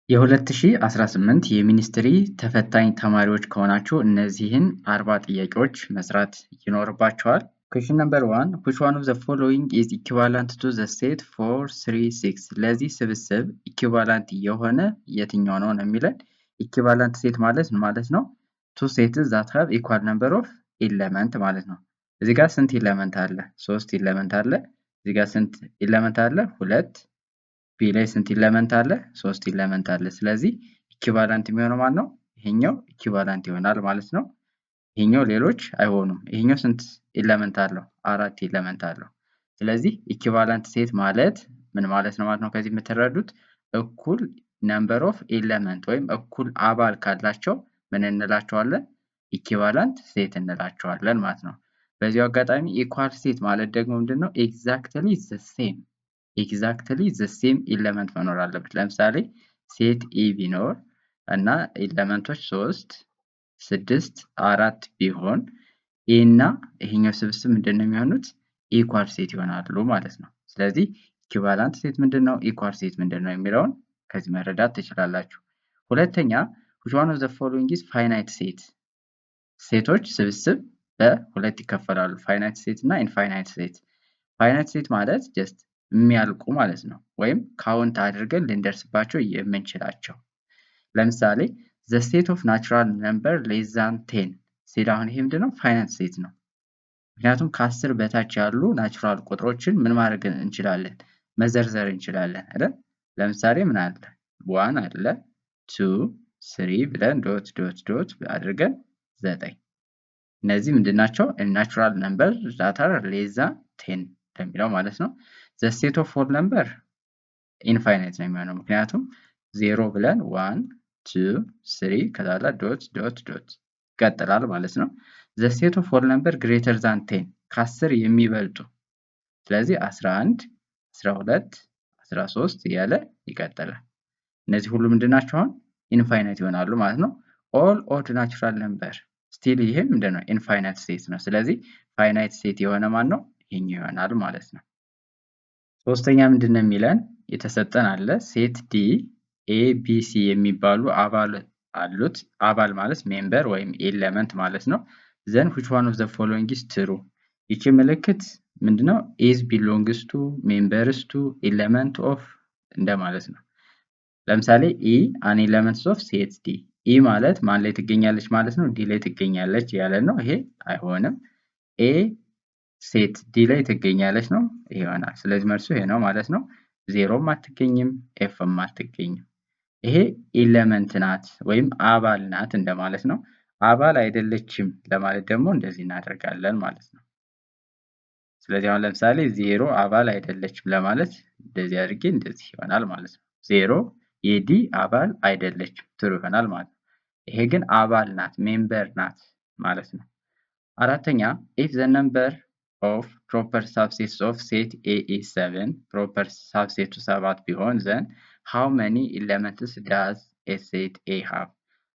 የ2018 የሚኒስትሪ ተፈታኝ ተማሪዎች ከሆናችሁ እነዚህን 40 ጥያቄዎች መስራት ይኖርባችኋል። Question number 1 which one of the following is equivalent to the set 436 ለዚህ ስብስብ ኢኩቫላንት የሆነ የትኛው ነው የሚለን። ኢኩቫላንት ሴት ማለት ምን ማለት ነው? two sets that have equal number of element ማለት ነው። እዚህ ጋር ስንት ኤሌመንት አለ? 3 ኤሌመንት አለ። እዚህ ጋር ስንት ኤሌመንት አለ? 2 ቢ ላይ ስንት ኤሌመንት አለ? 3 ኤሌመንት አለ። ስለዚህ ኢኩቫላንት የሚሆነው ማን ነው? ይሄኛው ኢኩቫላንት ይሆናል ማለት ነው። ይሄኛው ሌሎች አይሆኑም። ይሄኛው ስንት ኤሌመንት አለው? 4 ኤሌመንት አለው። ስለዚህ ኢኩቫላንት ሴት ማለት ምን ማለት ነው ማለት ነው? ከዚህ የምትረዱት እኩል ነምበር ኦፍ ኤሌመንት ወይም እኩል አባል ካላቸው ምን እንላቸዋለን? ኢኩቫላንት ሴት እንላቸዋለን ማለት ነው። በዚሁ አጋጣሚ ኢኳል ሴት ማለት ደግሞ ምንድነው? ኤግዛክትሊ ዘ ሴም ኤሌመንት መኖር አለበት። ለምሳሌ ሴት ኤ ቢኖር እና ኤሌመንቶች 3 6 4 ቢሆን ኤ እና ይሄኛው ስብስብ ምንድነው የሚሆኑት? ኢኳል ሴት ይሆናሉ ማለት ነው። ስለዚህ ኢኩቫላንት ሴት ምንድነው? ኢኳል ሴት ምንድነው የሚለውን ከዚህ መረዳት ትችላላችሁ። ሁለተኛ which one of the following is finite set? ሴቶች ስብስብ በሁለት ይከፈላሉ። ፋይናይት ሴት እና ኢንፋይናይት ሴት። ፋይናይት ሴት ማለት ጀስት የሚያልቁ ማለት ነው፣ ወይም ካውንት አድርገን ልንደርስባቸው የምንችላቸው። ለምሳሌ the set of natural number less than 10 ሲል አሁን ይሄ ምንድነው? ፋይናይት ሴት ነው። ምክንያቱም ከ10 በታች ያሉ ናቹራል ቁጥሮችን ምን ማድረግ እንችላለን? መዘርዘር እንችላለን አይደል? ለምሳሌ ምን አለ? 1 አለ 2 3 ብለን ዶት ዶት ዶት አድርገን 9። እነዚህ ምንድናቸው? ናቹራል ነምበር that are less than 10 እንደሚለው ማለት ነው። the set of whole number ኢንፋይናይት ነው የሚሆነው፣ ምክንያቱም 0 ብለን 1 2 3 ከዛላ ዶት ዶት ዶት ይቀጥላል ማለት ነው። the set of whole number greater than 10 ከ10 የሚበልጡ፣ ስለዚህ 11 12 13 እያለ ይቀጥላል። እነዚህ ሁሉ ምንድናቸው? አሁን ኢንፋይናይት ይሆናሉ ማለት ነው። all odd natural number ስቲል ይሄ ምንድነው? ኢንፋይናይት ሴት ነው። ስለዚህ ፋይናይት ሴት የሆነ ማን ነው? ይሄኛው ይሆናል ማለት ነው። ሶስተኛ ምንድነው የሚለን? የተሰጠን አለ ሴት ዲ ኤ ቢ ሲ የሚባሉ አባል አሉት። አባል ማለት ሜምበር ወይም ኤሌመንት ማለት ነው። then which one of the following is true? ይቺ ምልክት ምንድነው? is belongs to members to element of እንደማለት ነው። ለምሳሌ e an element of set d ኢ ማለት ማን ላይ ትገኛለች ማለት ነው? ዲ ላይ ትገኛለች ያለ ነው። ይሄ አይሆንም። ኤ ሴት ዲ ላይ ትገኛለች ነው ይሆናል። ስለዚህ መልሱ ይሄ ነው ማለት ነው። ዜሮም አትገኝም፣ ኤፍም አትገኝም። ይሄ ኤሌመንት ናት ወይም አባል ናት እንደማለት ነው። አባል አይደለችም ለማለት ደግሞ እንደዚህ እናደርጋለን ማለት ነው። ስለዚህ አሁን ለምሳሌ ዜሮ አባል አይደለችም ለማለት እንደዚህ አድርጌ እንደዚህ ይሆናል ማለት ነው። ዜሮ የዲ አባል አይደለችም ትሩ ይሆናል ማለት ነው። ይሄ ግን አባል ናት ሜምበር ናት ማለት ነው። አራተኛ if the number of proper subsets of set A is 7 proper subset 7 ቢሆን then how many elements does a set A have?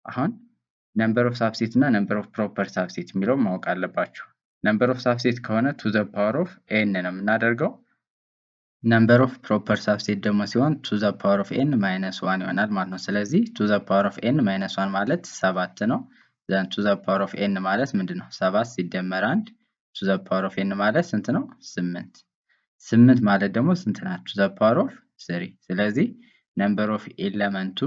አሁን number of subset እና number of proper subset የሚለው ማወቅ አለባችሁ። number of subset ከሆነ to the power of n ነው የምናደርገው። number of proper subset ደግሞ ሲሆን to the power of n minus 1 ይሆናል ማለት ነው። ስለዚህ to the power of n minus 1 ማለት 7 ነው። then to the power of n ማለት ምንድነው? 7 ሲደመር 1 to the power of n ማለት ስንት ነው? 8። 8 ማለት ደግሞ ስንት ናት? to the power of 3። ስለዚህ number of ኤሌመንቱ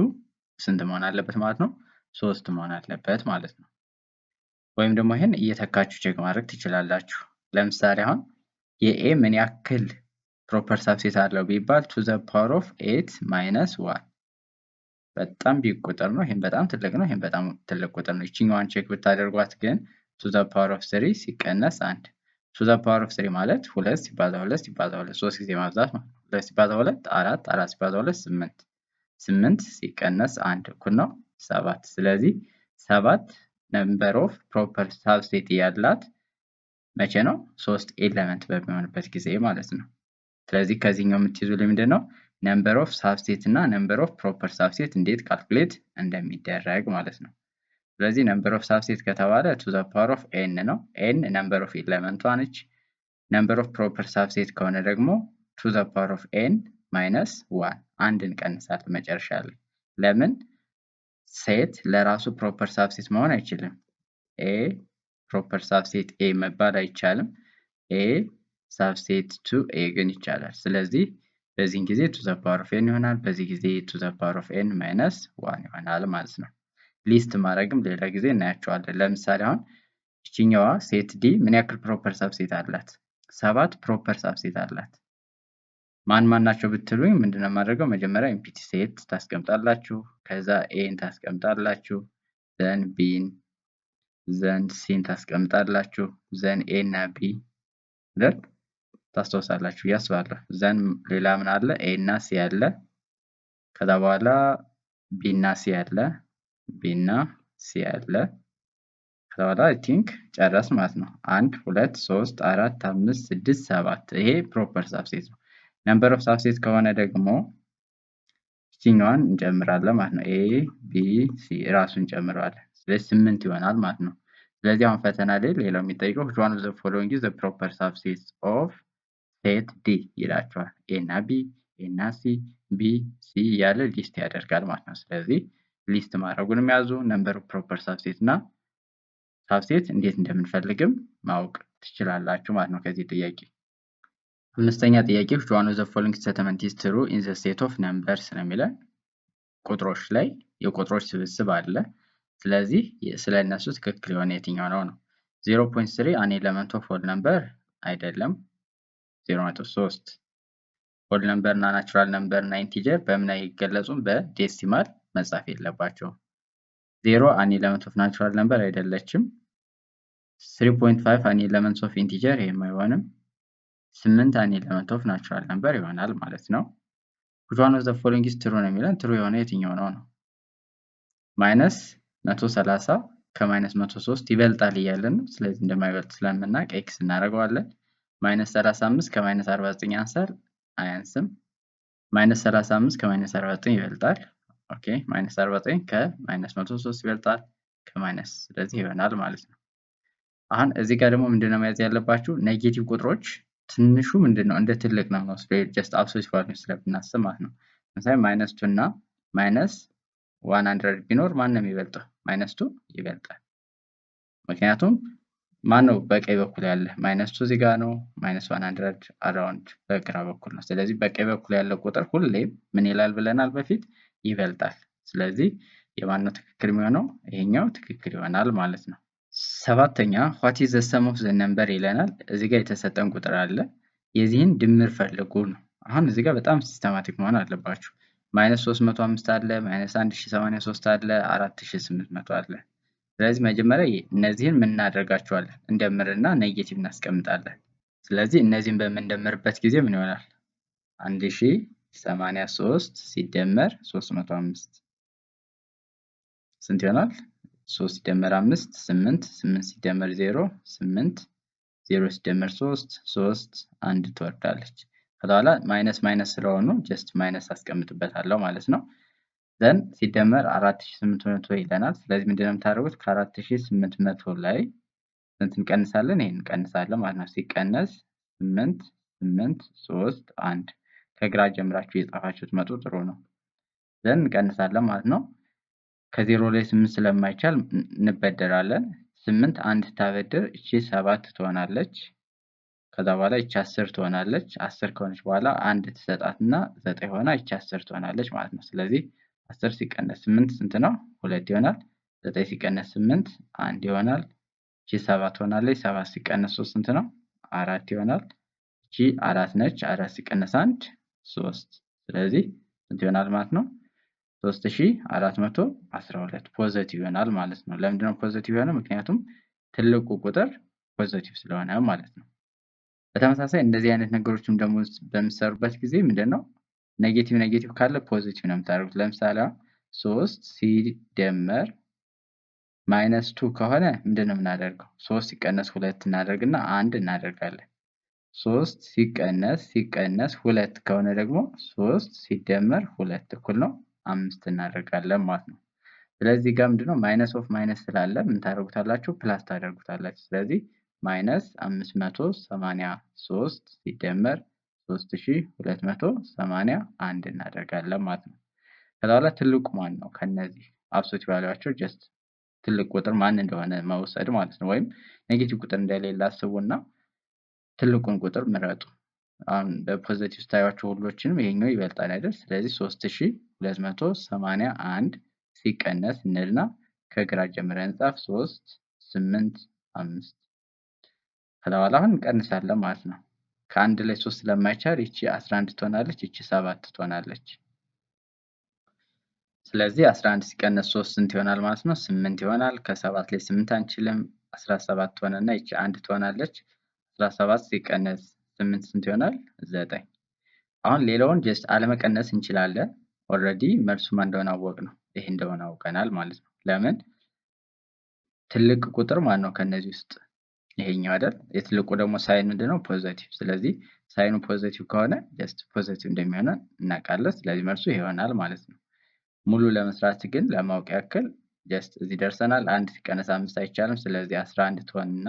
ስንት መሆን አለበት ማለት ነው? 3 መሆን አለበት ማለት ነው። ወይም ደግሞ ይሄን እየተካችሁ ቼክ ማድረግ ትችላላችሁ። ለምሳሌ አሁን የኤ ምን ያክል ፕሮፐር ሳብሴት አለው ቢባል to the power of 8 minus 1 በጣም ቢግ ቁጥር ነው። ይሄን በጣም ትልቅ ነው። ይሄን በጣም ትልቅ ቁጥር ነው። እቺኛዋን ቼክ ብታደርጓት ግን to the power of 3 ሲቀነስ 1 to the power of 3 ማለት 2 ሲባዛ 2 ሲባዛ 2 3 ጊዜ ማብዛት ማለት ነው። 2 ሲባዛ 2 4 4 ሲባዛ 2 8 8 ሲቀነስ 1 እኩል ነው 7። ስለዚህ 7 number of proper subset ያላት መቼ ነው? 3 ኤሌመንት በሚሆንበት ጊዜ ማለት ነው። ስለዚህ ከዚህኛው የምትይዙልኝ ምንድነው? number of subset እና number of proper subset እንዴት ካልኩሌት እንደሚደረግ ማለት ነው። ስለዚህ number of subset ከተባለ to the power of n ነው። n number of ኤሌመንቷ ነች። number of proper subset ከሆነ ደግሞ to the power of n minus 1 አንድ እንቀንሳለን መጨረሻ ላይ። ለምን ሴት ለራሱ ፕሮፐር ሳብሴት መሆን አይችልም። ኤ ፕሮፐር ሳብሴት ኤ መባል አይቻልም። ኤ ሳብሴት ቱ ኤ ግን ይቻላል። ስለዚህ በዚህን ጊዜ ቱ ዘ ፓወር ኦፍ ኤን ይሆናል። በዚህ ጊዜ ቱ ዘ ፓወር ኦፍ ኤን ማይነስ ዋን ይሆናል ማለት ነው። ሊስት ማድረግም ሌላ ጊዜ እናያቸዋለን። ለምሳሌ አሁን ይችኛዋ ሴት ዲ ምን ያክል ፕሮፐር ሳብሴት አላት? 7 ፕሮፐር ሳብሴት አላት። ማን ናቸው ብትሉኝ ምንድነው የማደርገው? መጀመሪያ ኢምፒቲ ሴት ታስቀምጣላችሁ፣ ከዛ ኤን ታስቀምጣላችሁ፣ ዘን ቢን፣ ዘን ሲን ታስቀምጣላችሁ፣ ዘን ኤ እና ቢ አይደል? ታስታውሳላችሁ ያስባለሁ። ዘን ሌላ ምን አለ? ኤ እና ሲ አለ። ከዛ በኋላ ቢ እና ሲ አለ፣ ቢ እና ሲ አለ። ከዛ በኋላ አይ ቲንክ ጨረስ ማለት ነው። 1 2 3 4 5 6 7 ይሄ ፕሮፐር ሳብሴት ነው። ነምበር ኦፍ ሳብሴት ከሆነ ደግሞ ይችኛዋን እንጨምራለን ማለት ነው። ኤ ቢ ሲ ራሱን እንጨምረዋለን። ስለዚህ 8 ይሆናል ማለት ነው። ስለዚህ አሁን ፈተና ላይ ሌላው የሚጠይቀው which one of the following is the proper subset of set D ይላቸዋል። ኤ እና ቢ፣ ኤ እና ሲ፣ ቢ ሲ እያለ ሊስት ያደርጋል ማለት ነው። ስለዚህ ሊስት ማድረጉንም ያዙ። ነምበር ኦፍ ፕሮፐር ሳብሴት እና ሳብሴት እንዴት እንደምንፈልግም ማወቅ ትችላላችሁ ማለት ነው ከዚህ ጥያቄ። አምስተኛ ጥያቄ which one of the following statement is true in the set of numbers ነው የሚለን። ቁጥሮች ላይ የቁጥሮች ስብስብ አለ። ስለዚህ ስለ እነሱ ትክክል የሆነ የትኛው ነው ነው? 0.3 an element of whole number አይደለም። 0.3 whole number እና natural number እና integer በምን አይገለጹም? በዴሲማል መጻፍ የለባቸውም። 0 an element of natural number አይደለችም። 3.5 an element of integer ይሄም አይሆንም። 8 an element of natural number ይሆናል ማለት ነው። which one of the following is true ነው የሚለን። true የሆነ የትኛው ነው ነው? ማይነስ 130 ከማይነስ 103 ይበልጣል እያለን ነው። ስለዚህ እንደማይበልጥ ስለምናውቅ ኤክስ እናደርገዋለን። ማይነስ 35 ከማይነስ 49 ያንሳል አያንስም? ማይነስ 35 ከማይነስ 49 ይበልጣል። ኦኬ ማይነስ 49 ከማይነስ 103 ይበልጣል ከማይነስ፣ ስለዚህ ይሆናል ማለት ነው። አሁን እዚህ ጋር ደግሞ ምንድነው መያዝ ያለባችሁ? ኔጌቲቭ ቁጥሮች ትንሹ ምንድነው እንደ ትልቅ ነው የምንወስደው ጀስት አብሶሉት ቫልዩ ስለምናስብ ማለት ነው። ለምሳሌ ማይነስ 2 እና ማይነስ 100 ቢኖር ማን ነው የሚበልጠው? ማይነስ 2 ይበልጣል። ምክንያቱም ማን ነው በቀኝ በኩል ያለ? ማይነስ 2 እዚህ ጋር ነው። ማይነስ 100 አራውንድ በግራ በኩል ነው። ስለዚህ በቀኝ በኩል ያለው ቁጥር ሁሌም ምን ይላል ብለናል በፊት? ይበልጣል። ስለዚህ የማን ነው ትክክል የሚሆነው? ይሄኛው ትክክል ይሆናል ማለት ነው። ሰባተኛ what is the sum of the number ይለናል። እዚህ ጋር የተሰጠን ቁጥር አለ። የዚህን ድምር ፈልጉ ነው። አሁን እዚህ ጋር በጣም ሲስተማቲክ መሆን አለባችሁ። ማይነስ 305 አለ፣ ማይነስ 1083 አለ፣ 4800 አለ። ስለዚህ መጀመሪያ እነዚህን ምን እናደርጋቸዋለን? እንደምርና ኔጌቲቭ እናስቀምጣለን። ስለዚህ እነዚህን በምንደምርበት ጊዜ ምን ይሆናል? 1083 ሲደመር 305 ስንት ይሆናል? 3 ሲደመር 5 8 8 ሲደመር 0 8 0 ሲደመር 3 3 1 ትወርዳለች። ከኋላ ማይነስ ማይነስ ስለሆኑ ጀስት ማይነስ አስቀምጥበታለሁ ማለት ነው። ዘን ሲደመር 4800 ይለናል። ስለዚህ ምንድነው የምታደርጉት? ከ4800 ላይ ስንት እንቀንሳለን? ይሄን እንቀንሳለን ማለት ነው። ሲቀነስ 8 8 3 1 ከግራ ጀምራችሁ የጻፋችሁት መጡ ጥሩ ነው። ዘን እንቀንሳለን ማለት ነው። ከዜሮ ላይ 8 ስለማይቻል እንበደራለን። 8 1 ታበድር እቺ 7 ትሆናለች። ከዛ በኋላ እቺ 10 ትሆናለች። 10 ከሆነች በኋላ 1 ትሰጣትና 9 ሆና እቺ 10 ትሆናለች ማለት ነው። ስለዚህ 10 ሲቀነስ 8 ስንት ነው? 2 ይሆናል። 9 ሲቀነስ 8 1 ይሆናል። እቺ 7 ትሆናለች። 7 ሲቀነስ 3 ስንት ነው? 4 ይሆናል። እቺ 4 ነች። 4 ሲቀነስ 1 3። ስለዚህ ስንት ይሆናል ማለት ነው? 3412 ፖዚቲቭ ይሆናል ማለት ነው። ለምንድነው ፖዚቲቭ የሆነው? ምክንያቱም ትልቁ ቁጥር ፖዚቲቭ ስለሆነ ማለት ነው። በተመሳሳይ እንደዚህ አይነት ነገሮችም ደግሞ በምትሰሩበት ጊዜ ምንድነው ኔጌቲቭ ኔጌቲቭ ካለ ፖዚቲቭ ነው የምታደርጉት። ለምሳሌ 3 ሲደመር ማይነስ 2 ከሆነ ምንድነው የምናደርገው? 3 ሲቀነስ 2 እናደርግና 1 እናደርጋለን። 3 ሲቀነስ 2 ከሆነ ደግሞ 3 ሲደመር 2 እኩል ነው 5 እናደርጋለን ማለት ነው። ስለዚህ ጋር ምንድነው ማይነስ ኦፍ ማይነስ ስላለ ምን ታደርጉታላችሁ? ፕላስ ታደርጉታላችሁ። ስለዚህ ማይነስ 583 ሲደመር 3281 እናደርጋለን ማለት ነው። ከዛ በኋላ ትልቁ ማን ነው ከነዚህ አብሶሉት ቫልዩዋቸው ጀስት ትልቅ ቁጥር ማን እንደሆነ መውሰድ ማለት ነው። ወይም ኔጌቲቭ ቁጥር እንደሌለ አስቡና ትልቁን ቁጥር ምረጡ። አሁን በፖዚቲቭ ስታዩዋቸው ሁሎችንም ይሄኛው ይበልጣል አይደል? ስለዚህ 3281 ሲቀነስ እንልና ከግራ ጀምረን እንጻፍ 3 8 5 ከዛ በኋላ አሁን እንቀንሳለን ማለት ነው። ከአንድ ላይ 3 ስለማይቻል ይቺ 11 ትሆናለች፣ ይቺ 7 ትሆናለች። ስለዚህ 11 ሲቀነስ 3 ስንት ይሆናል ማለት ነው? 8 ይሆናል። ከ7 ላይ 8 አንችልም 17 ሆነና ይቺ 1 ትሆናለች። 17 ሲቀነስ 8 ስንት ይሆናል? 9። አሁን ሌላውን ጀስት አለመቀነስ እንችላለን። ኦልሬዲ መልሱ ማን እንደሆነ አወቅነው። ይሄ እንደሆነ አውቀናል ማለት ነው። ለምን? ትልቅ ቁጥር ማን ነው ከነዚህ ውስጥ? ይሄኛው አይደል? የትልቁ ደግሞ ሳይን ምንድነው? ፖዚቲቭ። ስለዚህ ሳይኑ ፖዚቲቭ ከሆነ ጀስት ፖዚቲቭ እንደሚሆን እናውቃለን። ስለዚህ መልሱ ይሆናል ማለት ነው። ሙሉ ለመስራት ግን ለማወቅ ያክል ጀስት እዚህ ደርሰናል። 1 ሲቀነስ 5 አይቻልም። ስለዚህ 11 ትሆንና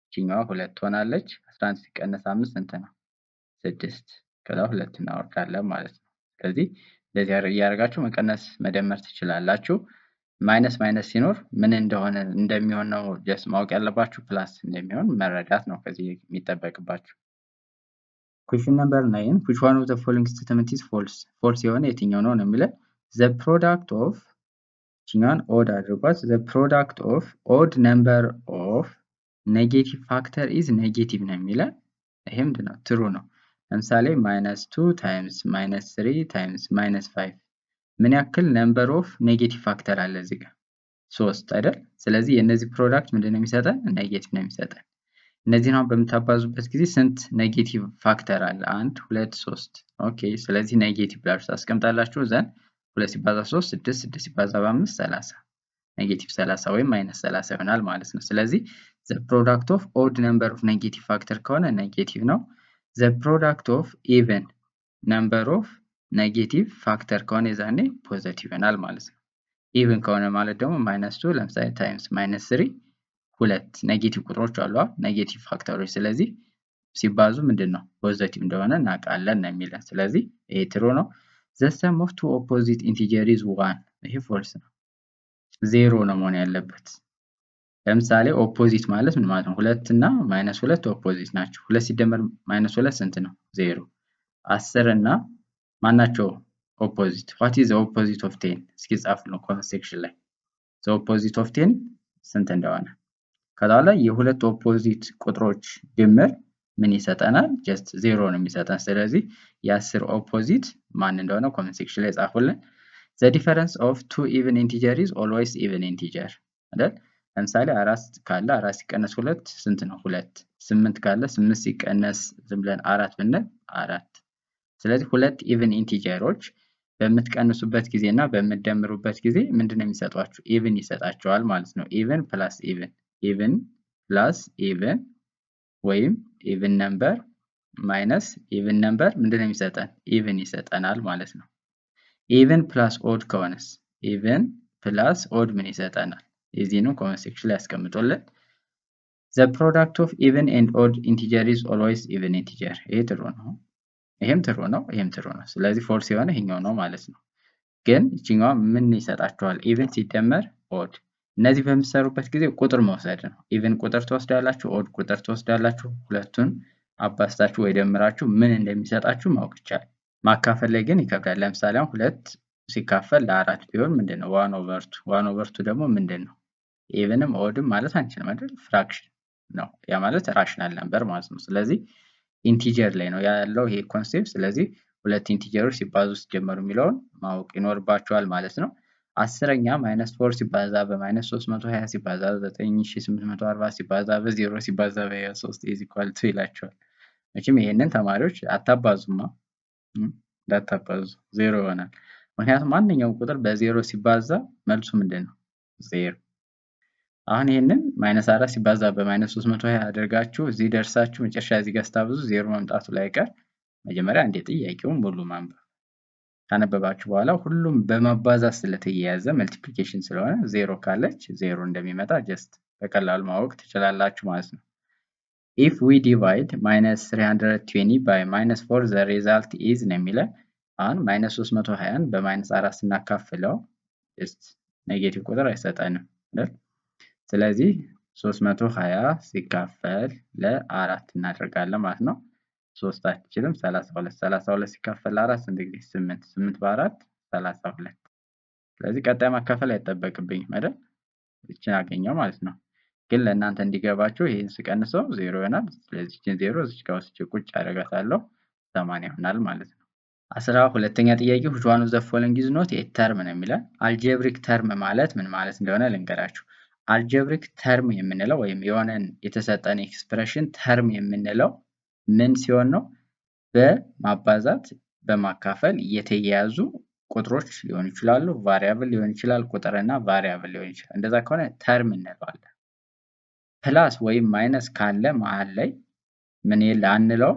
ይችኛዋ 2 ትሆናለች። 11 ሲቀነስ 5 ስንት ነው? 6። ከዛ 2 እናወርዳለን ማለት ነው። ስለዚህ እንደዚህ እያደረጋችሁ መቀነስ መደመር ትችላላችሁ። ማይነስ ማይነስ ሲኖር ምን እንደሆነ እንደሚሆን ነው ጀስት ማወቅ ያለባችሁ። ፕላስ እንደሚሆን መረዳት ነው ከዚህ የሚጠበቅባችሁ። ኩዌስችን ነምበር 9 which one of the following statement is false? ፎልስ የሆነ የትኛው ነው ነው የሚለው the product of ችኛን ኦድ አድርጓት the product of odd number of negative factor is negative ነው የሚለው። ይሄ ምንድነው? ትሩ ነው። ለምሳሌ -2 times -3 times -5 ምን ያክል ነምበር ኦፍ ኔጌቲቭ ፋክተር አለ እዚህ ጋር? 3 አይደል? ስለዚህ የነዚህ ፕሮዳክት ምንድነው የሚሰጠን? ኔጌቲቭ ነው የሚሰጠን። እነዚህን አሁን በምታባዙበት ጊዜ ስንት ኔጌቲቭ ፋክተር አለ? 1 2 3 ኦኬ። ስለዚህ ኔጌቲቭ ብላችሁ ታስቀምጣላችሁ። ዘን 2 ሲባዛ 3 6 6 ሲባዛ 5 30 ኔጌቲቭ 30 ወይም -30 ይሆናል ማለት ነው። ስለዚህ the product of odd number of negative factor ከሆነ ኔጌቲቭ ነው። the product of even number of negative factor ከሆነ የዛኔ ፖዚቲቭ ይሆናል ማለት ነው። ኢቭን ከሆነ ማለት ደግሞ -2 ለምሳሌ ታይምስ -3 ሁለት ኔጌቲቭ ቁጥሮች አሉ ኔጌቲቭ ፋክተሮች። ስለዚህ ሲባዙ ምንድነው ፖዚቲቭ እንደሆነ እናውቃለን ነው የሚለን። ስለዚህ ይሄ ትሩ ነው። the sum of two opposite integers is 1 ይሄ ፎልስ ነው። 0 ነው መሆን ያለበት። ለምሳሌ ኦፖዚት ማለት ምን ማለት ነው? 2 እና -2 ኦፖዚት ናቸው። 2 ሲደመር -2 ስንት ነው? 0። 10 እና ማናቸው ኦፖዚት? what is the opposite of 10? እስኪ ጻፉ ነው ኮሜንት ሴክሽን ላይ the opposite of 10 ስንት እንደሆነ። ከዛ ላይ የሁለት ኦፖዚት ቁጥሮች ድምር ምን ይሰጠናል? ጀስት 0 ነው የሚሰጠን። ስለዚህ የ10 ኦፖዚት ማን እንደሆነ ኮሜንት ሴክሽን ላይ ጻፉልን። the difference of two even integers is always even integer አይደል? ለምሳሌ 4 ካለ 4 ሲቀነስ 2 ስንት ነው? 2። 8 ካለ 8 ሲቀነስ ዝም ብለን 4 ብንል 4። ስለዚህ ሁለት ኢቭን ኢንቲጀሮች በምትቀንሱበት ጊዜ እና በምትደምሩበት ጊዜ ምንድነው የሚሰጧችሁ? ኢቭን ይሰጣቸዋል ማለት ነው። ኢቭን ፕላስ ኢቭን፣ ኢቭን ፕላስ ኢቭን ወይም ኢቭን ነምበር ማይነስ ኢቭን ነምበር ምንድነው የሚሰጠን? ኢቭን ይሰጠናል ማለት ነው። ኢቭን ፕላስ ኦድ ከሆነስ? ኢቭን ፕላስ ኦድ ምን ይሰጠናል? የዚህኑ ኮሜንት ሴክሽን ላይ ያስቀምጡልን። the product of even and odd integer is always even integer ይሄ ትሩ ነው። ይሄም ትሩ ነው፣ ይሄም ትሩ ነው። ስለዚህ ፎልስ የሆነ ይሄኛው ነው ማለት ነው። ግን እቺኛው ምን ይሰጣችኋል? ኢቭን ሲደመር ኦድ። እነዚህ በምትሰሩበት ጊዜ ቁጥር መውሰድ ነው። ኢቭን ቁጥር ትወስዳላችሁ፣ ኦድ ቁጥር ትወስዳላችሁ። ሁለቱን አባስታችሁ ወይ ደምራችሁ ምን እንደሚሰጣችሁ ማወቅ ይቻላል። ማካፈል ላይ ግን ይከብዳል። ለምሳሌ አሁን 2 ሲካፈል ለ4 ቢሆን ምንድነው? 1/2 1/2 ደግሞ ምንድነው? ኢቭንም ኦድም ማለት አንችልም አይደል? ፍራክሽን ነው። ያ ማለት ራሽናል ነምበር ማለት ነው። ስለዚህ ኢንቲጀር ላይ ነው ያለው ይሄ ኮንሴፕት። ስለዚህ ሁለት ኢንቲጀሮች ሲባዙ ሲጀመሩ የሚለውን ማወቅ ይኖርባቸዋል ማለት ነው። 10ኛ -4 ሲባዛ በ-320 ሲባዛ 9840 ሲባዛ በ0 ሲባዛ በ3 is equal to ይላቸዋል። መቼም ይሄንን ተማሪዎች አታባዙማ፣ እንዳታባዙ 0 ይሆናል። ምክንያቱም ማንኛውም ቁጥር በ0 ሲባዛ መልሱ ምንድነው? 0። አሁን ይሄንን -4 ሲባዛ በ-320 አድርጋችሁ እዚህ ደርሳችሁ መጨረሻ እዚህ ጋር ስታብዙ 0 መምጣቱ ላይ ቀር መጀመሪያ እንደ ጥያቄውን ሙሉ ማንበብ ካነበባችሁ በኋላ ሁሉም በማባዛት ስለተያያዘ መልቲፕሊኬሽን ስለሆነ 0 ካለች 0 እንደሚመጣ ጀስት በቀላሉ ማወቅ ትችላላችሁ ማለት ነው። if we divide -320 by -4 the result is ነው የሚለው። አሁን -320ን በ-4 ስናካፍለው ኔጌቲቭ ቁጥር አይሰጠንም አይደል? ስለዚህ 320 ሲካፈል ለ4 እናደርጋለን ማለት ነው። 3 አትችልም 32 ሲካፈል ለ4 ስንት ጊዜ 8 በ4 32። ስለዚህ ቀጣይ ማካፈል አይጠበቅብኝም አይደል? እችን አገኘው ማለት ነው። ግን ለእናንተ እንዲገባችሁ ይህን ስቀንሰው 0 ይሆናል። ስለዚህ እችን 0 እዚች ጋር ወስጄ ቁጭ አደርጋታለሁ 80 ይሆናል ማለት ነው። 12ኛ ጥያቄ which one of the following is not a term ነው የሚለን። አልጀብሪክ ተርም ማለት ምን ማለት እንደሆነ ልንገራችሁ። አልጀብሪክ ተርም የምንለው ወይም የሆነን የተሰጠን ኤክስፕሬሽን ተርም የምንለው ምን ሲሆን ነው? በማባዛት በማካፈል የተያያዙ ቁጥሮች ሊሆኑ ይችላሉ፣ ቫሪያብል ሊሆን ይችላል፣ ቁጥርና ቫሪያብል ሊሆን ይችላል። እንደዛ ከሆነ ተርም እንለዋለን። ፕላስ ወይም ማይነስ ካለ መሃል ላይ ምን አንለው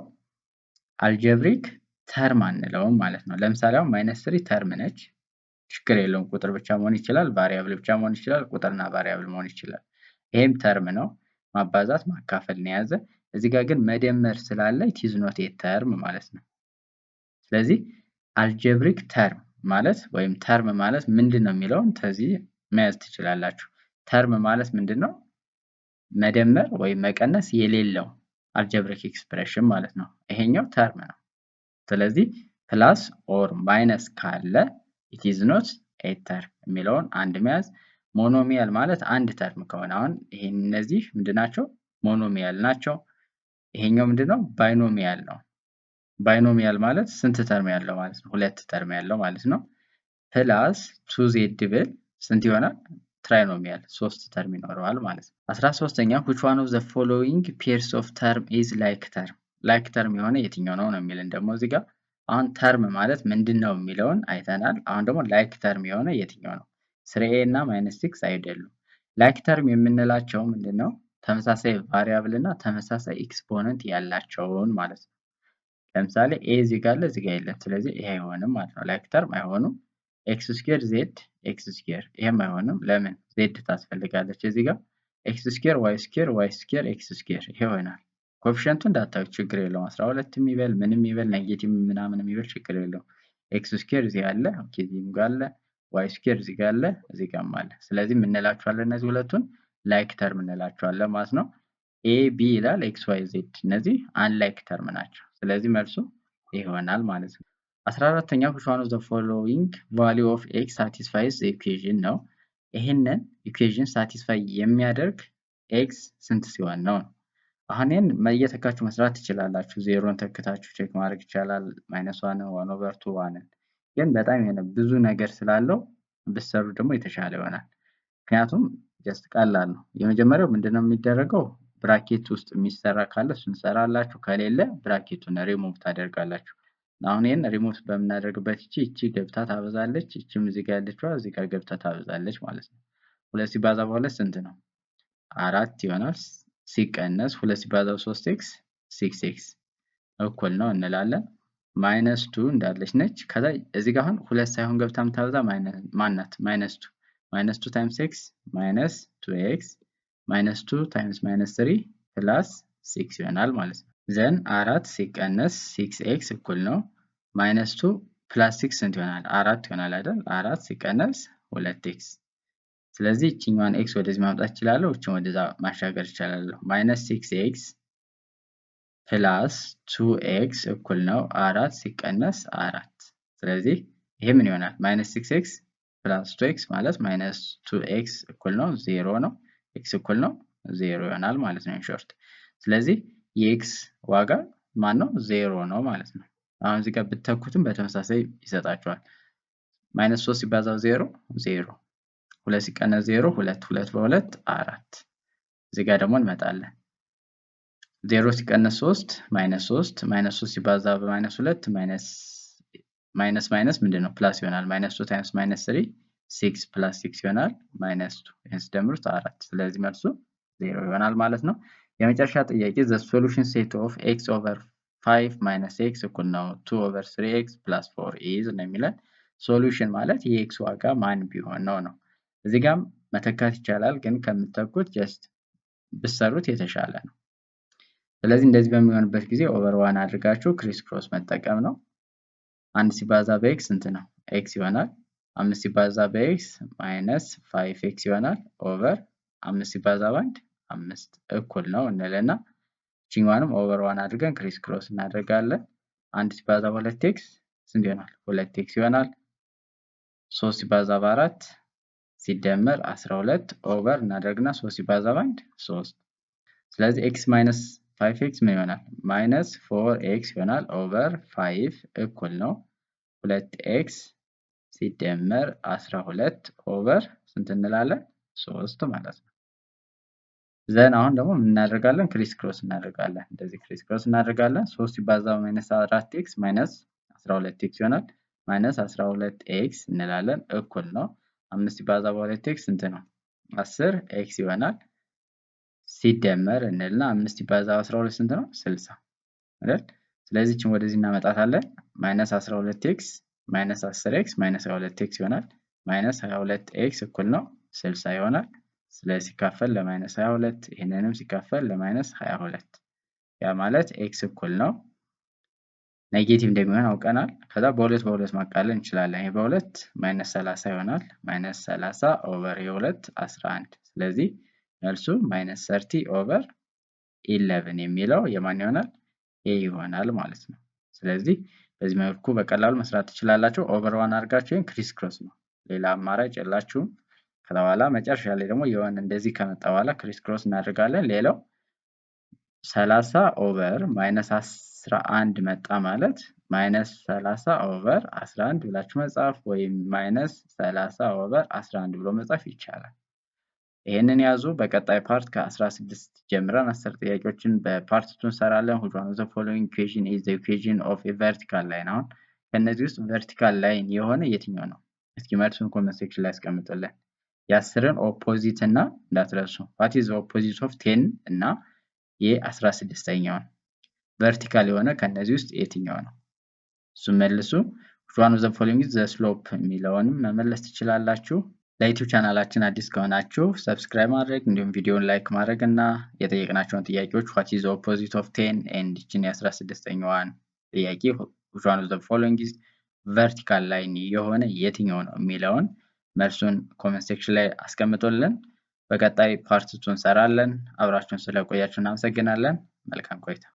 አልጀብሪክ ተርም አንለውም ማለት ነው። ለምሳሌ አሁን -3 ተርም ነች፣ ችግር የለውም። ቁጥር ብቻ መሆን ይችላል፣ ቫሪያብል ብቻ መሆን ይችላል፣ ቁጥርና ቫሪያብል መሆን ይችላል። ይሄም ተርም ነው፣ ማባዛት ማካፈል ነው የያዘ። እዚህ ጋር ግን መደመር ስላለ it is not a term ማለት ነው። ስለዚህ አልጀብሪክ ተርም ማለት ወይም ተርም ማለት ምንድነው የሚለውን ከዚህ መያዝ ትችላላችሁ። ተርም ማለት ምንድነው? መደመር ወይም መቀነስ የሌለው አልጀብሪክ ኤክስፕሬሽን ማለት ነው። ይሄኛው ተርም ነው። ስለዚህ ፕላስ ኦር ማይነስ ካለ it is not a term የሚለውን አንድ መያዝ። ሞኖሚያል ማለት አንድ ተርም ከሆነ አሁን ይሄን እነዚህ ምንድናቸው? ሞኖሚያል ናቸው። ይሄኛው ምንድነው? ባይኖሚያል ነው። ባይኖሚያል ማለት ስንት ተርም ያለው ማለት ነው? ሁለት ተርም ያለው ማለት ነው። ፕላስ 2z ብል ስንት ይሆናል? ትራይኖሚያል 3 ተርም ይኖረዋል ማለት ነው። 13ኛ which one of the following pairs of term is like term ላይክ ተርም የሆነ የትኛው ነው ነው የሚልን ደግሞ እዚህ ጋር አሁን ተርም ማለት ምንድነው የሚለውን አይተናል። አሁን ደግሞ ላይክ ተርም የሆነ የትኛው ነው? 3a እና -6 አይደሉም። ላይክ ተርም የምንላቸው ምንድነው? ተመሳሳይ ቫሪያብል እና ተመሳሳይ ኤክስፖነንት ያላቸውን ማለት ነው። ለምሳሌ a እዚህ ጋር አለ እዚህ ጋር የለም። ስለዚህ ይሄ አይሆንም ማለት ነው። ላይክ ተርም አይሆኑም። x² z x²፣ ይሄም አይሆንም። ለምን? z ታስፈልጋለች እዚህ ጋር። x² y² y² x²፣ ይሄ ይሆናል። ኮኤፊሺየንቱ እንዳታዩት ችግር የለውም። 12 የሚበል ምንም ይበል ኔጌቲቭ ምናምን የሚበል ችግር የለውም። x² እዚህ አለ፣ ኦኬ እዚህም ጋር አለ፣ y² እዚህ ጋር አለ፣ እዚህ ጋርም አለ። ስለዚህ ምን እንላቸዋለን? እነዚህ ሁለቱን ላይክ ተርም እንላቸዋለን ማለት ነው። a b ይላል x y z፣ እነዚህ አንላይክ ተርም ናቸው። ስለዚህ መልሱ ይሆናል ማለት ነው። 14ኛ which one of the following value of x satisfies the equation ነው። ይሄንን ኢኩዌሽን ሳቲስፋይ የሚያደርግ x ስንት ሲሆን ነው? አሁን ይሄን እየተካችሁ መስራት ትችላላችሁ። ዜሮን ተክታችሁ ቼክ ማድረግ ይቻላል። -1 1/2 1 ግን በጣም የሆነ ብዙ ነገር ስላለው ብትሰሩ ደግሞ የተሻለ ይሆናል። ምክንያቱም ጀስት ቀላል ነው። የመጀመሪያው ምንድነው የሚደረገው? ብራኬት ውስጥ የሚሰራ ካለ እሱን ሰራላችሁ፣ ከሌለ ብራኬቱን ሪሙቭ ታደርጋላችሁ። አሁን ይሄን ሪሙቭ በምናደርግበት እቺ ገብታ ታበዛለች፣ እቺም እዚህ ጋር ያለችው እዚህ ጋር ገብታ ታበዛለች ማለት ነው። 2 ሲባዛ በ2 ስንት ነው? 4 ይሆናል። ሲቀነስ 2 ሲባዛ በ3x 6x እኩል ነው እንላለን። -2 እንዳለች ነች። ከዛ እዚህ ጋር አሁን 2 ሳይሆን ገብታ የምታበዛ ማናት? -2 -2 ታይምስ x -2x -2 ታይምስ -3 ፕላስ 6 ይሆናል ማለት ነው። ዘን 4 ሲቀነስ 6x እኩል ነው -2 ፕላስ 6 ስንት ይሆናል? 4 ይሆናል አይደል? 4 ሲቀነስ 2x። ስለዚህ እቺኛዋን x ወደዚህ ማምጣት እችላለሁ፣ እቺን ወደዛ ማሻገር እችላለሁ። -6x ፕላስ 2x እኩል ነው 4 ሲቀነስ 4። ስለዚህ ይሄ ምን ይሆናል? -6x ፕላስ 2x ማለት -2x እኩል ነው 0 ነው። x እኩል ነው 0 ይሆናል ማለት ነው ሾርት። ስለዚህ የx ዋጋ ማን ነው? 0 ነው ማለት ነው። አሁን እዚህ ጋር ብትተኩትም በተመሳሳይ ይሰጣችኋል። -3 ሲባዛ 0 0፣ 2 ሲቀነስ 0 2፣ 2 በ2 4። እዚህ ጋር ደግሞ እንመጣለን። 0 ሲቀነስ 3 -3፣ -3 ሲባዛ በ-2 ማይነስ ምንድነው? ፕላስ ይሆናል። -2 ታይምስ -3 6 ፕላስ 6 ይሆናል -2። ይሄን ስደምሩት 4። ስለዚህ መልሱ 0 ይሆናል ማለት ነው። የመጨረሻ ጥያቄ the solution set of x over 5 minus x እኩል ነው 2 over 3x plus 4 is ነው የሚለን። ሶሉሽን ማለት የx ዋጋ ማን ቢሆን ነው። እዚህ ጋር መተካት ይቻላል፣ ግን ከምትተኩት ጀስት ብትሰሩት የተሻለ ነው። ስለዚህ እንደዚህ በሚሆንበት ጊዜ ኦቨር 1 አድርጋችሁ ክሪስ ክሮስ መጠቀም ነው። 1 ሲባዛ በx ስንት ነው? x ይሆናል። 5 ሲባዛ በx ማይነስ 5x ይሆናል ኦቨር 5 ሲባዛ በ1 5 እኩል ነው እንልና እቺኛዋንም ኦቨር 1 አድርገን ክሪስ ክሮስ እናደርጋለን። 1 ሲባዛ በ2x ስንት ይሆናል? 2x ይሆናል። 3 ሲባዛ በ4 ሲደመር 12 ኦቨር እናደርግና 3 ሲባዛ በ1 3 ስለዚህ x ማይነስ 5x ምን ይሆናል? ማይነስ 4x ይሆናል ኦቨር 5 እኩል ነው 2x ሲደመር 12 ኦቨር ስንት እንላለን? 3 ማለት ነው። ዘን አሁን ደግሞ ምን እናደርጋለን? ክሪስ ክሮስ እናደርጋለን። እንደዚህ ክሪስ ክሮስ እናደርጋለን። 3 ሲባዛ ማይነስ 4x ማይነስ 12x ይሆናል። ማይነስ 12x እንላለን እኩል ነው 5 ሲባዛ በ2x ስንት ነው? 10x ይሆናል። ሲደመር እንልና 5 ሲባዛ በ12 ስንት ነው? 60 አይደል? ስለዚህ እቺን ወደዚህ እናመጣታለን። ማይነስ 12x ማይነስ 10x ማይነስ 22x ይሆናል። ማይነስ 22x እኩል ነው 60 ይሆናል። ስለዚህ ሲካፈል ለማይነስ 22 ይሄንንም ሲካፈል ለማይነስ 22 ያ ማለት x እኩል ነው ኔጌቲቭ እንደሚሆን አውቀናል። ከዛ በሁለት ማቃለል እንችላለን። ይሄ በሁለት ማይነስ 30 ይሆናል። ማይነስ 30 ኦቨር የ2 11 ስለዚህ መልሱ ማይነስ 30 ኦቨር 11 የሚለው የማን ይሆናል? a ይሆናል ማለት ነው። ስለዚህ በዚህ መልኩ በቀላሉ መስራት ትችላላችሁ። ኦቨር 1 አድርጋችሁ ክሪስ ክሮስ ነው። ሌላ አማራጭ የላችሁም። ከዛ በኋላ መጨረሻ ላይ ደግሞ የሆነ እንደዚህ ከመጣ በኋላ ክሪስ ክሮስ እናደርጋለን። ሌላው 30 ኦቨር ማይነስ 11 መጣ ማለት ማይነስ 30 ኦቨር 11 ብላችሁ መጻፍ ወይም ማይነስ 30 ኦቨር 11 ብሎ መጻፍ ይቻላል። ይሄንን ያዙ። በቀጣይ ፓርት ከ16 ጀምረን 10 ጥያቄዎችን በፓርት 2 እንሰራለን። which one of the following equation is the equation of a vertical line? አሁን ከነዚህ ውስጥ vertical line የሆነ የትኛው ነው? እስኪ መልሱን ኮሜንት ሴክሽን ላይ አስቀምጡልን። የ10ን ኦፖዚት እና እንዳትረሱ what is the opposite of 10 እና የ16ኛው vertical የሆነ ከነዚህ ውስጥ የትኛው ነው? እሱ መልሱ። which one of the following is the slope የሚለውንም መመለስ ትችላላችሁ። ለዩቲዩብ ቻናላችን አዲስ ከሆናችሁ ሰብስክራይብ ማድረግ እንዲሁም ቪዲዮን ላይክ ማድረግ እና የጠየቅናቸውን ጥያቄዎች what is the opposite of 10 and እቺን የ16ኛዋን ጥያቄ which one of the following is vertical line የሆነ የትኛው ነው የሚለውን መልሱን ኮሜንት ሴክሽን ላይ አስቀምጡልን። በቀጣይ ፓርት 2 እንሰራለን። አብራችሁን ስለቆያችሁ እናመሰግናለን። መልካም ቆይታ